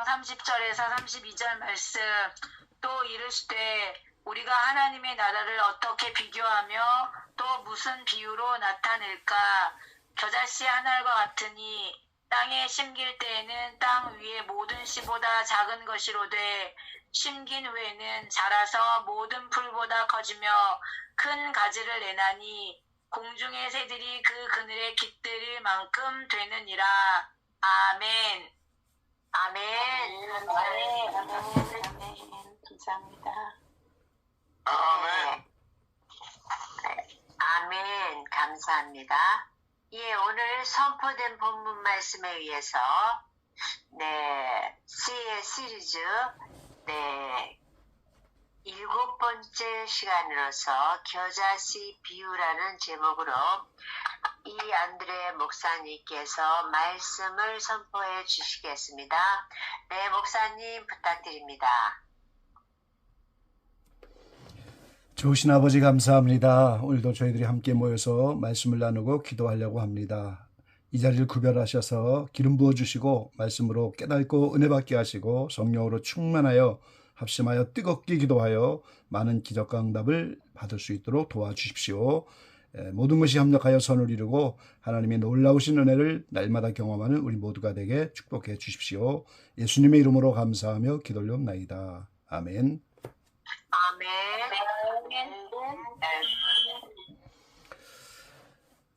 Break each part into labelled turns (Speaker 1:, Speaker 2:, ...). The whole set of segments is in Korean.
Speaker 1: 30절에서 32절 말씀 또 이르시되 우리가 하나님의 나라를 어떻게 비교하며 또 무슨 비유로 나타낼까? 겨자씨 한 알과 같으니 땅에 심길 때에는 땅 위의 모든 씨보다 작은 것이로되 심긴 후에는 자라서 모든 풀보다 커지며 큰 가지를 내나니 공중의 새들이 그 그늘에 깃들일 만큼 되느니라. 아멘. 아멘.
Speaker 2: 아멘. 감사합니다.
Speaker 3: 아멘.
Speaker 4: 아멘. 감사합니다. 예, 오늘 선포된 본문 말씀에 의해서 C의 시리즈 7번째 시간으로서 겨자씨 비유라는 제목으로 이 안드레 목사님께서 말씀을 선포해 주시겠습니다. 네, 목사님 부탁드립니다.
Speaker 5: 좋으신 아버지 감사합니다. 오늘도 저희들이 함께 모여서 말씀을 나누고 기도하려고 합니다. 이 자리를 구별하셔서 기름 부어주시고 말씀으로 깨닫고 은혜 받게 하시고 성령으로 충만하여 합심하여 뜨겁게 기도하여 많은 기적과 응답을 받을 수 있도록 도와주십시오. 모든 것이 협력하여 선을 이루고 하나님의 놀라우신 은혜를 날마다 경험하는 우리 모두가 되게 축복해 주십시오. 예수님의 이름으로 감사하며 기도 올려옵나이다. 아멘.
Speaker 4: 아멘.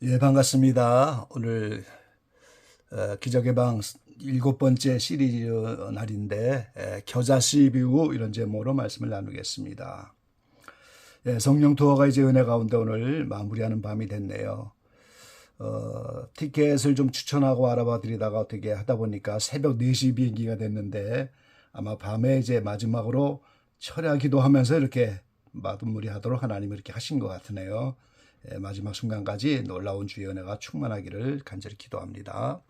Speaker 5: 예, 반갑습니다. 오늘 기적의 방 7번째 시리즈 날인데 겨자씨 비유 이런 제목으로 말씀을 나누겠습니다. 예, 성령 투어가 이제 은혜 가운데 오늘 마무리하는 밤이 됐네요. 티켓을 좀 추천하고 알아봐 드리다가 어떻게 하다 보니까 새벽 4시 비행기가 됐는데 아마 밤에 이제 마지막으로 철야 기도하면서 이렇게 마무리하도록 하나님이 이렇게 하신 것 같으네요. 예, 마지막 순간까지 놀라운 주의 은혜가 충만하기를 간절히 기도합니다.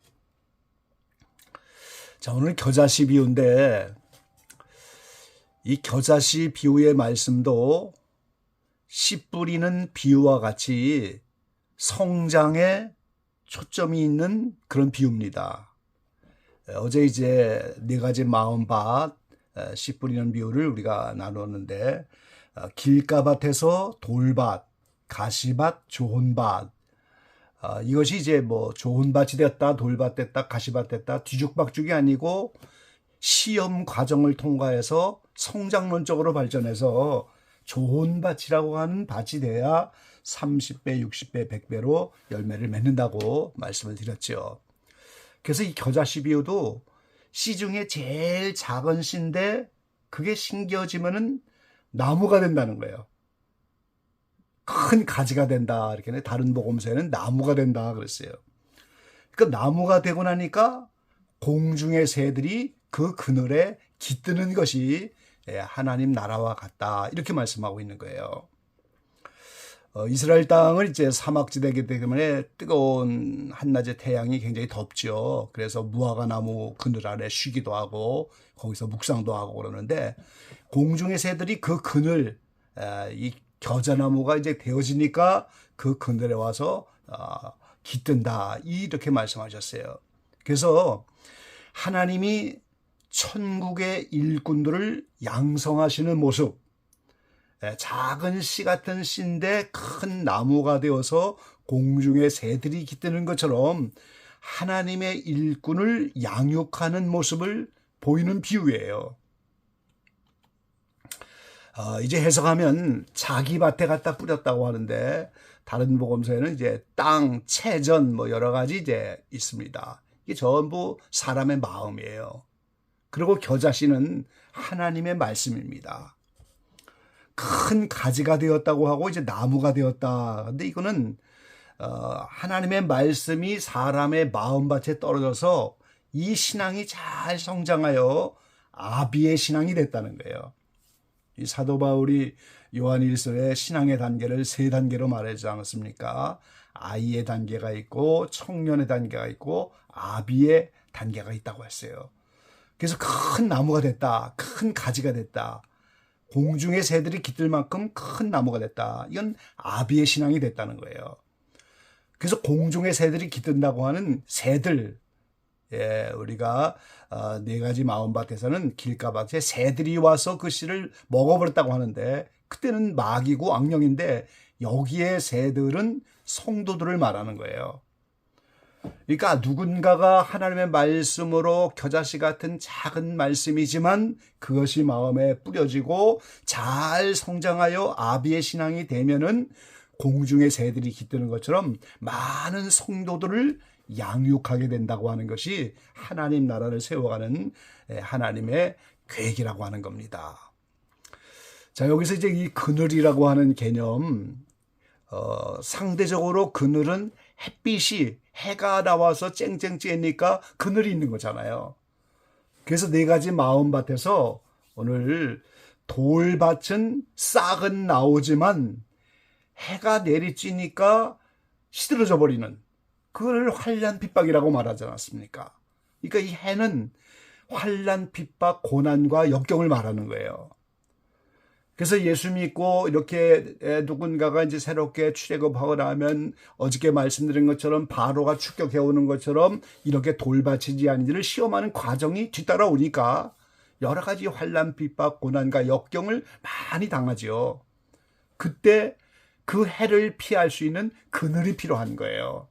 Speaker 5: 자, 오늘 겨자씨 비유인데 이 겨자씨 비유의 말씀도 씨 뿌리는 비유와 같이 성장에 초점이 있는 그런 비유입니다. 어제 이제 4가지 마음밭, 씨 뿌리는 비유를 우리가 나눴는데 길가밭에서 돌밭, 가시밭, 좋은 밭, 이것이 이제 뭐 좋은 밭이 됐다, 돌밭 됐다, 가시밭 됐다 뒤죽박죽이 아니고 시험 과정을 통과해서 성장론적으로 발전해서 좋은 밭이라고 하는 밭이 돼야 30배, 60배, 100배로 열매를 맺는다고 말씀을 드렸죠. 그래서 이 겨자씨 비유도 씨 중에 제일 작은 씨인데 그게 심겨지면은 나무가 된다는 거예요. 큰 가지가 된다. 이렇게 다른 복음서에는 나무가 된다 그랬어요. 그러니까 나무가 되고 나니까 공중의 새들이 그 그늘에 깃드는 것이 하나님 나라와 같다. 이렇게 말씀하고 있는 거예요. 이스라엘 땅은 이제 사막지대이기 때문에 뜨거운 한낮의 태양이 굉장히 덥죠. 그래서 무화과 나무 그늘 아래 쉬기도 하고 거기서 묵상도 하고 그러는데 공중의 새들이 그 그늘, 이 겨자나무가 이제 되어지니까 그 그늘에 와서 깃든다. 이렇게 말씀하셨어요. 그래서 하나님이 천국의 일꾼들을 양성하시는 모습, 작은 씨 같은 씨인데 큰 나무가 되어서 공중의 새들이 깃드는 것처럼 하나님의 일꾼을 양육하는 모습을 보이는 비유예요. 이제 해석하면 자기 밭에 갖다 뿌렸다고 하는데 다른 복음서에는 이제 땅, 채전 뭐 여러 가지 이제 있습니다. 이게 전부 사람의 마음이에요. 그리고 겨자씨는 하나님의 말씀입니다. 큰 가지가 되었다고 하고 이제 나무가 되었다. 근데 이거는 하나님의 말씀이 사람의 마음밭에 떨어져서 이 신앙이 잘 성장하여 아비의 신앙이 됐다는 거예요. 이 사도 바울이 요한일서의 신앙의 단계를 3단계로 말하지 않았습니까? 아이의 단계가 있고 청년의 단계가 있고 아비의 단계가 있다고 했어요. 그래서 큰 나무가 됐다. 큰 가지가 됐다. 공중의 새들이 깃들 만큼 큰 나무가 됐다. 이건 아비의 신앙이 됐다는 거예요. 그래서 공중의 새들이 깃든다고 하는 새들, 우리가 네 가지 마음밭에서는 길가밭에 새들이 와서 그 씨를 먹어버렸다고 하는데 그때는 마귀고 악령인데 여기에 새들은 성도들을 말하는 거예요. 그러니까 누군가가 하나님의 말씀으로 겨자씨 같은 작은 말씀이지만 그것이 마음에 뿌려지고 잘 성장하여 아비의 신앙이 되면은 공중의 새들이 깃드는 것처럼 많은 성도들을 양육하게 된다고 하는 것이 하나님 나라를 세워가는 하나님의 계획이라고 하는 겁니다. 자, 여기서 이제 이 그늘이라고 하는 개념, 상대적으로 그늘은 햇빛이 해가 나와서 쨍쨍 쬐니까 그늘이 있는 거잖아요. 그래서 네 가지 마음밭에서 오늘 돌밭은 싹은 나오지만 해가 내리쬐니까 시들어져 버리는 그걸 환난 핍박이라고 말하지 않았습니까? 그러니까 이 해는 환난 핍박 고난과 역경을 말하는 거예요. 그래서 예수 믿고 이렇게 누군가가 이제 새롭게 출애굽하고 나면 어저께 말씀드린 것처럼 바로가 축격해 오는 것처럼 이렇게 돌밭인지 아닌지를 시험하는 과정이 뒤따라오니까 여러 가지 환난 핍박 고난과 역경을 많이 당하죠. 그때 그 해를 피할 수 있는 그늘이 필요한 거예요.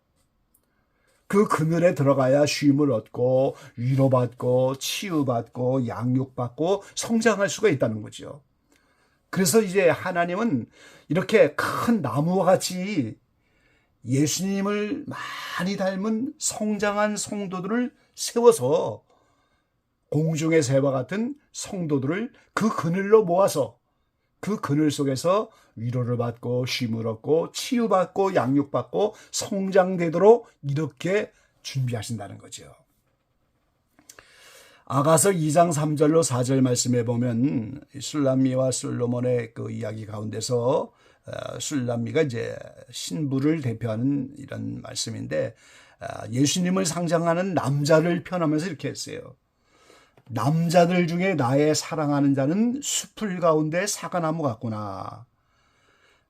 Speaker 5: 그 그늘에 들어가야 쉼을 얻고 위로받고 치유받고 양육받고 성장할 수가 있다는 거죠. 그래서 이제 하나님은 이렇게 큰 나무와 같이 예수님을 많이 닮은 성장한 성도들을 세워서 공중의 새와 같은 성도들을 그 그늘로 모아서 그 그늘 속에서 위로를 받고 쉼을 얻고 치유받고 양육받고 성장되도록 이렇게 준비하신다는 거죠. 아가서 2장 3절로 4절 말씀에 보면 술람미와 솔로몬의 그 이야기 가운데서 술람미가 이제 신부를 대표하는 이런 말씀인데 예수님을 상징하는 남자를 표현하면서 이렇게 했어요. 남자들 중에 나의 사랑하는 자는 숲을 가운데 사과나무 같구나.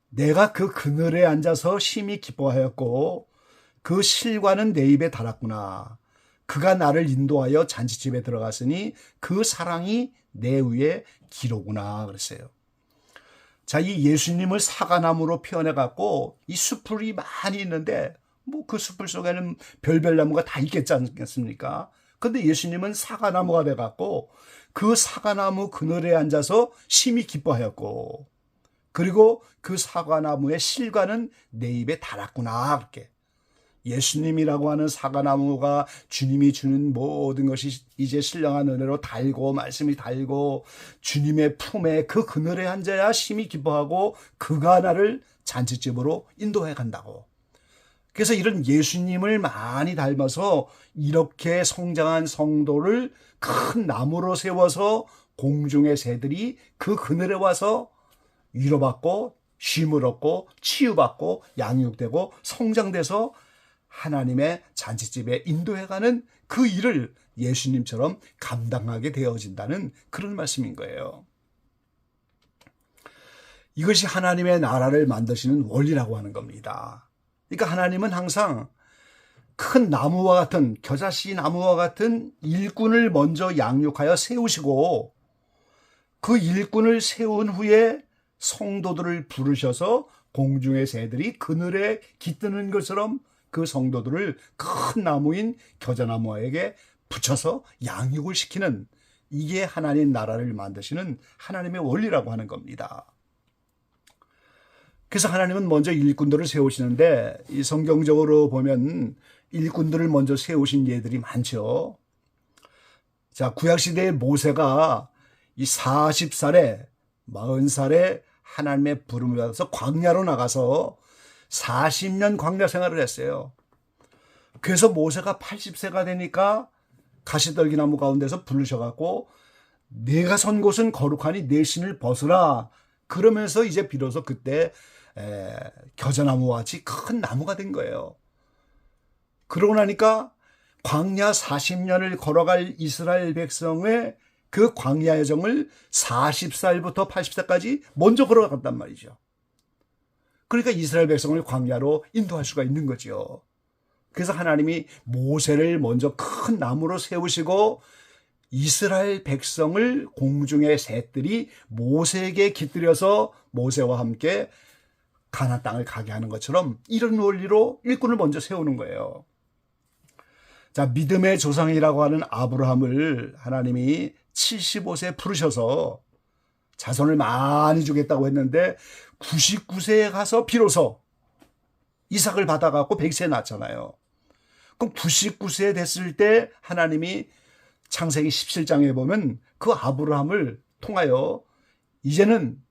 Speaker 5: 내가 그 그늘에 앉아서 심히 기뻐하였고 그 실과는 내 입에 달았구나. 그가 나를 인도하여 잔치집에 들어갔으니 그 사랑이 내 위에 기로구나 그랬어요. 자, 이 예수님을 사과나무로 표현해 갖고 이 숲풀이 많이 있는데 뭐 그 숲풀 속에는 별별 나무가 다 있겠지 않겠습니까? 근데 예수님은 사과나무가 돼 갖고 그 사과나무 그늘에 앉아서 심히 기뻐하였고 그리고 그 사과나무의 실과는 내 입에 달았구나 그렇게. 예수님이라고 하는 사과나무가 주님이 주는 모든 것이 이제 신령한 은혜로 달고 말씀이 달고 주님의 품에 그 그늘에 앉아야 심히 기뻐하고 그가 나를 잔치집으로 인도해 간다고. 그래서 이런 예수님을 많이 닮아서 이렇게 성장한 성도를 큰 나무로 세워서 공중의 새들이 그 그늘에 와서 위로받고 쉼을 얻고 치유받고 양육되고 성장돼서 하나님의 잔치집에 인도해가는 그 일을 예수님처럼 감당하게 되어진다는 그런 말씀인 거예요. 이것이 하나님의 나라를 만드시는 원리라고 하는 겁니다. 그러니까 하나님은 항상 큰 나무와 같은 겨자씨 나무와 같은 일꾼을 먼저 양육하여 세우시고 그 일꾼을 세운 후에 성도들을 부르셔서 공중의 새들이 그늘에 깃드는 것처럼 그 성도들을 큰 나무인 겨자나무에게 붙여서 양육을 시키는 이게 하나님 나라를 만드시는 하나님의 원리라고 하는 겁니다. 그래서 하나님은 먼저 일꾼들을 세우시는데 이 성경적으로 보면 일꾼들을 먼저 세우신 예들이 많죠. 자, 구약시대의 모세가 이 40살에 40살에 하나님의 부름을 받아서 광야로 나가서 40년 광야 생활을 했어요. 그래서 모세가 80세가 되니까 가시떨기나무 가운데서 부르셔갖고 내가 선 곳은 거룩하니 내 신을 벗으라. 그러면서 이제 비로소 그때 겨자나무와 같이 큰 나무가 된 거예요. 그러고 나니까 광야 40년을 걸어갈 이스라엘 백성의 그 광야 여정을 40살부터 80살까지 먼저 걸어갔단 말이죠. 그러니까 이스라엘 백성을 광야로 인도할 수가 있는 거죠. 그래서 하나님이 모세를 먼저 큰 나무로 세우시고 이스라엘 백성을 공중의 새들이 모세에게 깃들여서 모세와 함께 가나안 땅을 가게 하는 것처럼 이런 원리로 일꾼을 먼저 세우는 거예요. 자, 믿음의 조상이라고 하는 아브라함을 하나님이 75세 부르셔서 자손을 많이 주겠다고 했는데 99세에 가서 비로소 이삭을 받아갖고 100세에 낳잖아요. 그럼 99세 됐을 때 하나님이 창세기 17장에 보면 그 아브라함을 통하여 이제는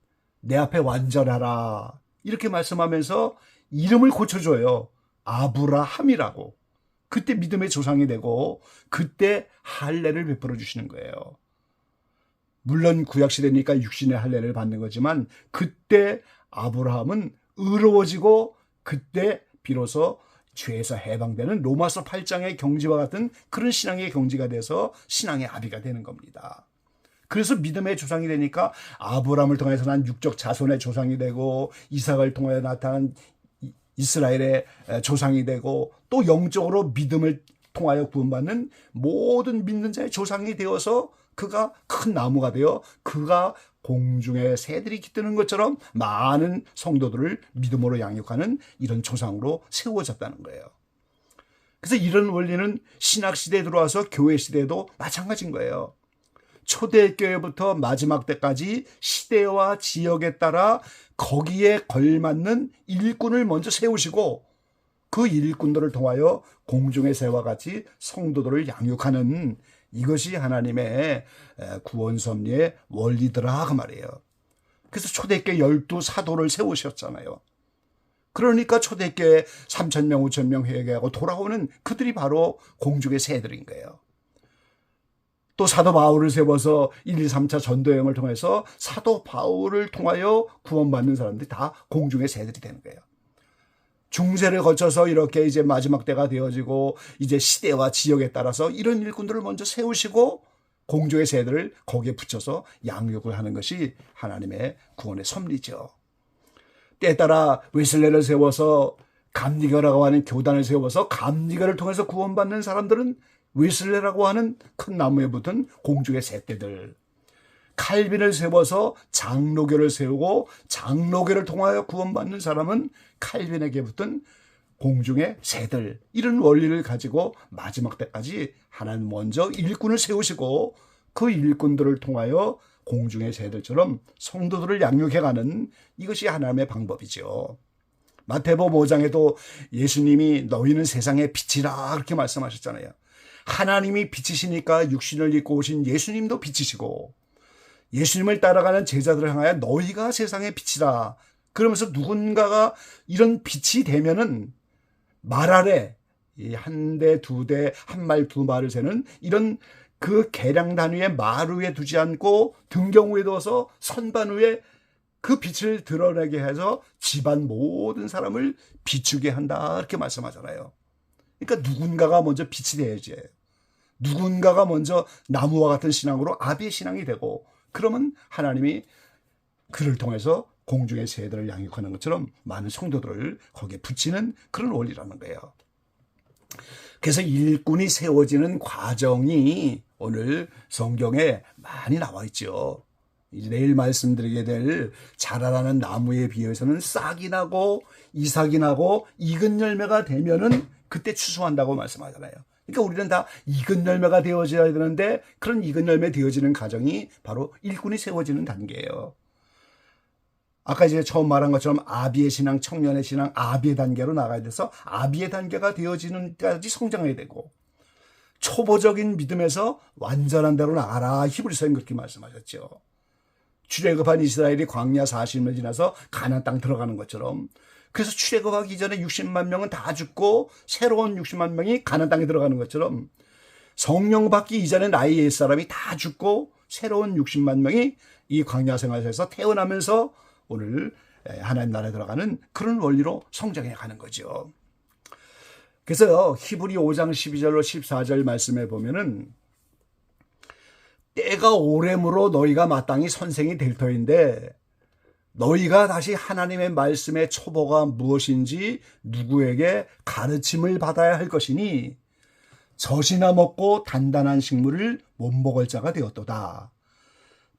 Speaker 5: 내 앞에 완전하라 이렇게 말씀하면서 이름을 고쳐줘요. 아브라함이라고. 그때 믿음의 조상이 되고 그때 할례를 베풀어 주시는 거예요. 물론 구약시대니까 육신의 할례를 받는 거지만 그때 아브라함은 의로워지고 그때 비로소 죄에서 해방되는 로마서 8장의 경지와 같은 그런 신앙의 경지가 돼서 신앙의 아비가 되는 겁니다. 그래서 믿음의 조상이 되니까 아브라함을 통해서 난 육적 자손의 조상이 되고 이삭을 통해 나타난 이스라엘의 조상이 되고 또 영적으로 믿음을 통하여 구원받는 모든 믿는 자의 조상이 되어서 그가 큰 나무가 되어 그가 공중에 새들이 깃드는 것처럼 많은 성도들을 믿음으로 양육하는 이런 조상으로 세워졌다는 거예요. 그래서 이런 원리는 신학시대에 들어와서 교회시대에도 마찬가지인 거예요. 초대교회부터 마지막 때까지 시대와 지역에 따라 거기에 걸맞는 일꾼을 먼저 세우시고 그 일꾼들을 통하여 공중의 새와 같이 성도들을 양육하는 이것이 하나님의 구원 섭리의 원리더라 그 말이에요. 그래서 초대교회 12사도를 세우셨잖아요. 그러니까 초대교회 3,000명, 5,000명 회개하고 돌아오는 그들이 바로 공중의 새들인 거예요. 또 사도 바울을 세워서 1, 2, 3차 전도여행을 통해서 사도 바울을 통하여 구원받는 사람들이 다 공중의 새들이 되는 거예요. 중세를 거쳐서 이렇게 이제 마지막 때가 되어지고 이제 시대와 지역에 따라서 이런 일꾼들을 먼저 세우시고 공중의 새들을 거기에 붙여서 양육을 하는 것이 하나님의 구원의 섭리죠. 때에 따라 웨슬레를 세워서 감리교라고 하는 교단을 세워서 감리교를 통해서 구원받는 사람들은 웨슬레라고 하는 큰 나무에 붙은 공중의 새떼들, 칼빈을 세워서 장로교를 세우고 장로교를 통하여 구원받는 사람은 칼빈에게 붙은 공중의 새들, 이런 원리를 가지고 마지막 때까지 하나님 먼저 일꾼을 세우시고 그 일꾼들을 통하여 공중의 새들처럼 성도들을 양육해가는 이것이 하나님의 방법이죠. 마태복음 5장에도 예수님이 너희는 세상의 빛이라 그렇게 말씀하셨잖아요. 하나님이 빛이시니까 육신을 입고 오신 예수님도 빛이시고 예수님을 따라가는 제자들을 향하여 너희가 세상의 빛이다. 그러면서 누군가가 이런 빛이 되면은 말 아래 한 대, 두 대, 한 말, 두 말을 세는 이런 그 계량 단위의 말 위에 두지 않고 등경 위에 둬서 선반 위에 그 빛을 드러내게 해서 집안 모든 사람을 비추게 한다. 이렇게 말씀하잖아요. 그러니까 누군가가 먼저 빛이 돼야지. 누군가가 먼저 나무와 같은 신앙으로 아비의 신앙이 되고 그러면 하나님이 그를 통해서 공중의 새들을 양육하는 것처럼 많은 성도들을 거기에 붙이는 그런 원리라는 거예요. 그래서 일꾼이 세워지는 과정이 오늘 성경에 많이 나와 있죠. 이제 내일 말씀드리게 될 자라나는 나무에 비해서는 싹이 나고 이삭이 나고 익은 열매가 되면은 그때 추수한다고 말씀하잖아요. 그러니까 우리는 다 익은 열매가 되어져야 되는데 그런 익은 열매 되어지는 과정이 바로 일꾼이 세워지는 단계예요. 아까 이제 처음 말한 것처럼 아비의 신앙, 청년의 신앙, 아비의 단계로 나가야 돼서 아비의 단계가 되어지는 데까지 성장해야 되고 초보적인 믿음에서 완전한 대로 나가라. 히브리서에 그렇게 말씀하셨죠. 출애굽한 이스라엘이 광야 40년을 지나서 가나안 땅 들어가는 것처럼 그래서 출애굽하기 전에 60만 명은 다 죽고 새로운 60만 명이 가나안 땅에 들어가는 것처럼 성령 받기 이전에 나의 옛사람이 다 죽고 새로운 60만 명이 이 광야 생활에서 태어나면서 오늘 하나님 나라에 들어가는 그런 원리로 성장해 가는 거죠. 그래서 히브리 5장 12절로 14절 말씀에 보면은 때가 오래므로 너희가 마땅히 선생이 될 터인데 너희가 다시 하나님의 말씀의 초보가 무엇인지 누구에게 가르침을 받아야 할 것이니 젖이나 먹고 단단한 식물을 못 먹을 자가 되었도다.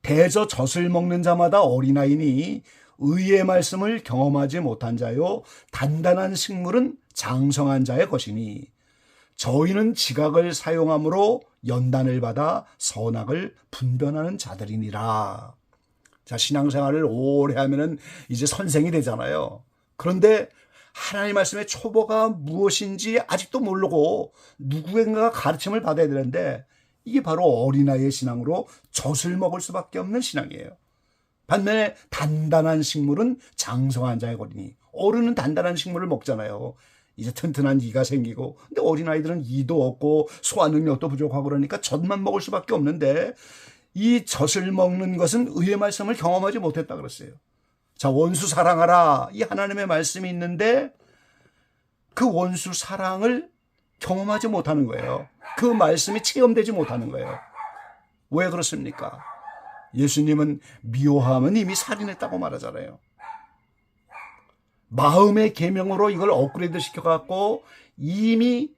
Speaker 5: 대저 젖을 먹는 자마다 어린아이니 의의 말씀을 경험하지 못한 자요 단단한 식물은 장성한 자의 것이니 저희는 지각을 사용함으로 연단을 받아 선악을 분별하는 자들이니라. 자, 신앙생활을 오래 하면은 이제 선생이 되잖아요. 그런데 하나님 말씀의 초보가 무엇인지 아직도 모르고 누구인가 가르침을 받아야 되는데 이게 바로 어린아이의 신앙으로 젖을 먹을 수밖에 없는 신앙이에요. 반면에 단단한 식물은 장성한 자의 거리니 어른은 단단한 식물을 먹잖아요. 이제 튼튼한 이가 생기고 근데 어린아이들은 이도 없고 소화 능력도 부족하고 그러니까 젖만 먹을 수밖에 없는데 이 젖을 먹는 것은 의의 말씀을 경험하지 못했다 그랬어요. 자, 원수 사랑하라 이 하나님의 말씀이 있는데 그 원수 사랑을 경험하지 못하는 거예요. 그 말씀이 체험되지 못하는 거예요. 왜 그렇습니까? 예수님은 미워함은 이미 살인했다고 말하잖아요. 마음의 계명으로 이걸 업그레이드 시켜갖고 이미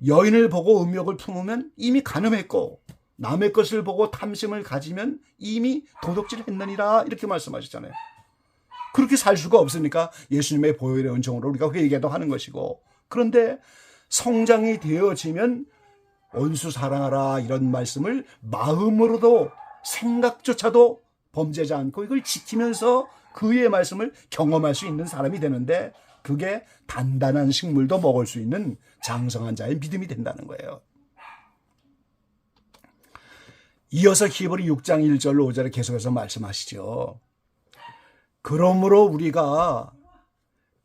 Speaker 5: 여인을 보고 음욕을 품으면 이미 간음했고 남의 것을 보고 탐심을 가지면 이미 도둑질했느니라 이렇게 말씀하셨잖아요. 그렇게 살 수가 없으니까 예수님의 보혈의 은총으로 우리가 회개도 하는 것이고 그런데 성장이 되어지면 원수 사랑하라 이런 말씀을 마음으로도 생각조차도 범죄하지 않고 이걸 지키면서 그의 말씀을 경험할 수 있는 사람이 되는데 그게 단단한 식물도 먹을 수 있는 장성한 자의 믿음이 된다는 거예요. 이어서 히브리 6장 1절로 5절에 계속해서 말씀하시죠. 그러므로 우리가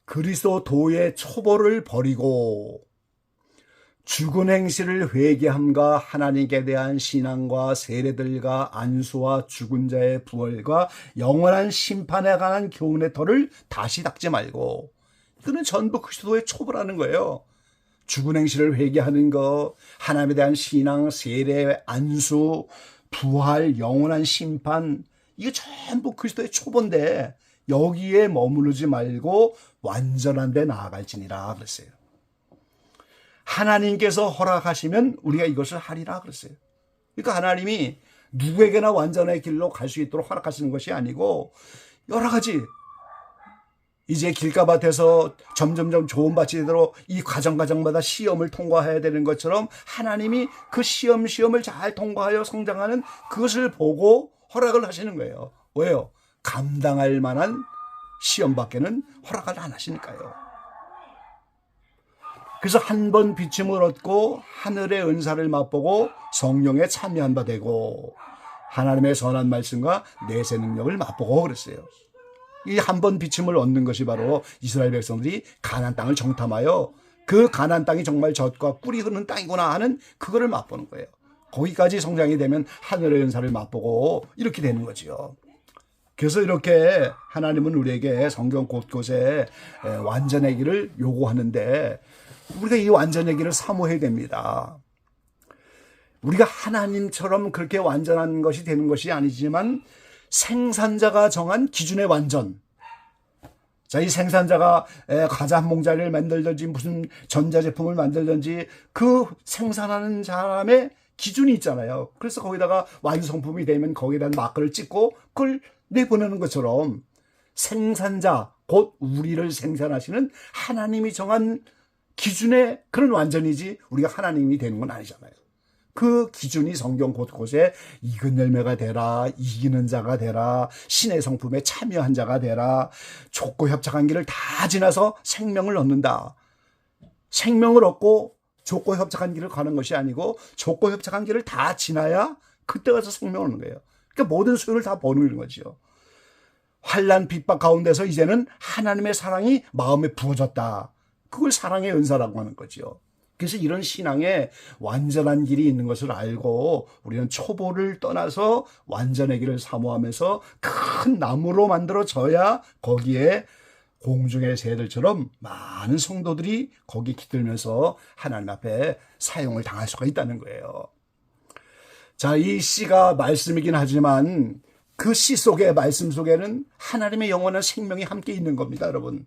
Speaker 5: 그리스도 도의 초보를 버리고 죽은 행실을 회개함과 하나님께 대한 신앙과 세례들과 안수와 죽은 자의 부활과 영원한 심판에 관한 교훈의 터를 다시 닦지 말고 이거는 전부 그리스도의 초보라는 거예요. 죽은 행실을 회개하는 것, 하나님에 대한 신앙, 세례, 안수, 부활, 영원한 심판 이게 전부 그리스도의 초보인데 여기에 머무르지 말고 완전한 데 나아갈지니라 그랬어요. 하나님께서 허락하시면 우리가 이것을 하리라 그랬어요. 그러니까 하나님이 누구에게나 완전의 길로 갈 수 있도록 허락하시는 것이 아니고 여러 가지 이제 길가밭에서 점점점 좋은 밭이 되도록 이 과정마다 시험을 통과해야 되는 것처럼 하나님이 그 시험을 잘 통과하여 성장하는 그것을 보고 허락을 하시는 거예요. 왜요? 감당할 만한 시험밖에는 허락을 안 하시니까요. 그래서 한 번 비침을 얻고 하늘의 은사를 맛보고 성령에 참여한 바 되고 하나님의 선한 말씀과 내세 능력을 맛보고 그랬어요. 이 한 번 비침을 얻는 것이 바로 이스라엘 백성들이 가나안 땅을 정탐하여 그 가나안 땅이 정말 젖과 꿀이 흐르는 땅이구나 하는 그거를 맛보는 거예요. 거기까지 성장이 되면 하늘의 은사를 맛보고 이렇게 되는 거지요. 그래서 이렇게 하나님은 우리에게 성경 곳곳에 완전의 길을 요구하는데 우리가 이 완전의 길을 사모해야 됩니다. 우리가 하나님처럼 그렇게 완전한 것이 되는 것이 아니지만 생산자가 정한 기준의 완전. 자, 이 생산자가 과자 한 몽자리를 만들든지 무슨 전자제품을 만들든지 그 생산하는 사람의 기준이 있잖아요. 그래서 거기다가 완성품이 되면 거기에 대한 마크를 찍고 그걸 내보내는 것처럼 생산자, 곧 우리를 생산하시는 하나님이 정한 기준의 그런 완전이지 우리가 하나님이 되는 건 아니잖아요. 그 기준이 성경 곳곳에 익은 열매가 되라, 이기는 자가 되라, 신의 성품에 참여한 자가 되라, 좁고 협착한 길을 다 지나서 생명을 얻는다. 생명을 얻고 좁고 협착한 길을 가는 것이 아니고 좁고 협착한 길을 다 지나야 그때 가서 생명을 얻는 거예요. 그러니까 모든 소유를 다 버리는 거죠. 환난 핍박 가운데서 이제는 하나님의 사랑이 마음에 부어졌다. 그걸 사랑의 은사라고 하는 거죠. 그래서 이런 신앙에 완전한 길이 있는 것을 알고 우리는 초보를 떠나서 완전의 길을 사모하면서 큰 나무로 만들어져야 거기에 공중의 새들처럼 많은 성도들이 거기 깃들면서 하나님 앞에 사용을 당할 수가 있다는 거예요. 자, 이 씨가 말씀이긴 하지만 그 씨 속에, 말씀 속에는 하나님의 영원한 생명이 함께 있는 겁니다, 여러분.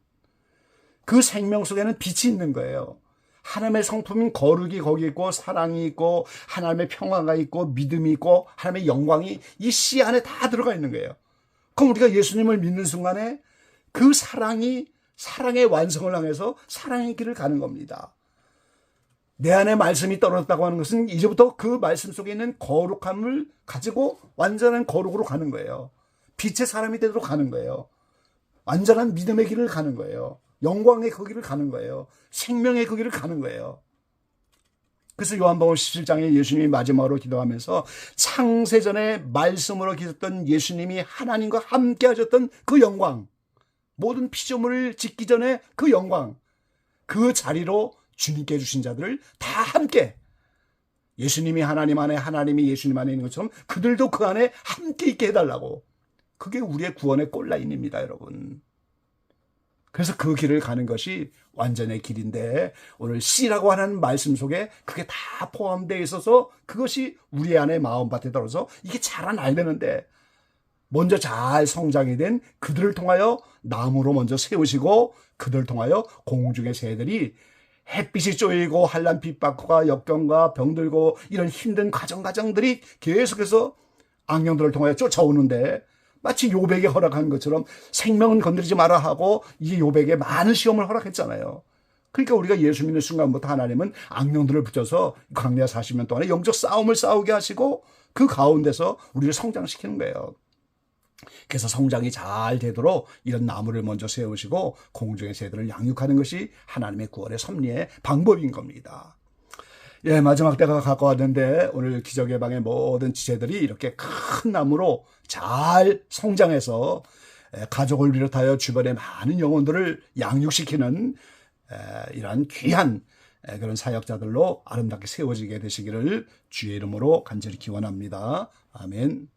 Speaker 5: 그 생명 속에는 빛이 있는 거예요. 하나님의 성품인 거룩이 거기 있고, 사랑이 있고, 하나님의 평화가 있고, 믿음이 있고, 하나님의 영광이 이 씨 안에 다 들어가 있는 거예요. 그럼 우리가 예수님을 믿는 순간에 그 사랑이 사랑의 완성을 향해서 사랑의 길을 가는 겁니다. 내 안에 말씀이 떨어졌다고 하는 것은 이제부터 그 말씀 속에 있는 거룩함을 가지고 완전한 거룩으로 가는 거예요. 빛의 사람이 되도록 가는 거예요. 완전한 믿음의 길을 가는 거예요. 영광의 그 길을 가는 거예요. 생명의 그 길을 가는 거예요. 그래서 요한복음 17장에 예수님이 마지막으로 기도하면서 창세전에 말씀으로 계셨던 예수님이 하나님과 함께 하셨던 그 영광, 모든 피조물을 짓기 전에 그 영광, 그 자리로 주님께 주신 자들을 다 함께, 예수님이 하나님 안에, 하나님이 예수님 안에 있는 것처럼 그들도 그 안에 함께 있게 해달라고. 그게 우리의 구원의 꼴라인입니다, 여러분. 그래서 그 길을 가는 것이 완전의 길인데, 오늘 씨라고 하는 말씀 속에 그게 다 포함되어 있어서 그것이 우리 안에 마음밭에 들어서 이게 자라나야 되는데, 먼저 잘 성장이 된 그들을 통하여 나무로 먼저 세우시고, 그들을 통하여 공중의 새들이 햇빛이 쪼이고 한란 핍박과 역경과 병들고 이런 힘든 과정들이 계속해서 악령들을 통하여 쫓아오는데, 마치 요백에 허락한 것처럼 생명은 건드리지 마라 하고 이 요백에 많은 시험을 허락했잖아요. 그러니까 우리가 예수 믿는 순간부터 하나님은 악령들을 붙여서 광야 40년 동안에 영적 싸움을 싸우게 하시고 그 가운데서 우리를 성장시키는 거예요. 그래서 성장이 잘 되도록 이런 나무를 먼저 세우시고 공중의 새들을 양육하는 것이 하나님의 구원의 섭리의 방법인 겁니다. 예, 마지막 때가 가까웠는데 오늘 기적의 방의 모든 지체들이 이렇게 큰 나무로 잘 성장해서 가족을 비롯하여 주변의 많은 영혼들을 양육시키는 이러한 귀한 그런 사역자들로 아름답게 세워지게 되시기를 주의 이름으로 간절히 기원합니다. 아멘.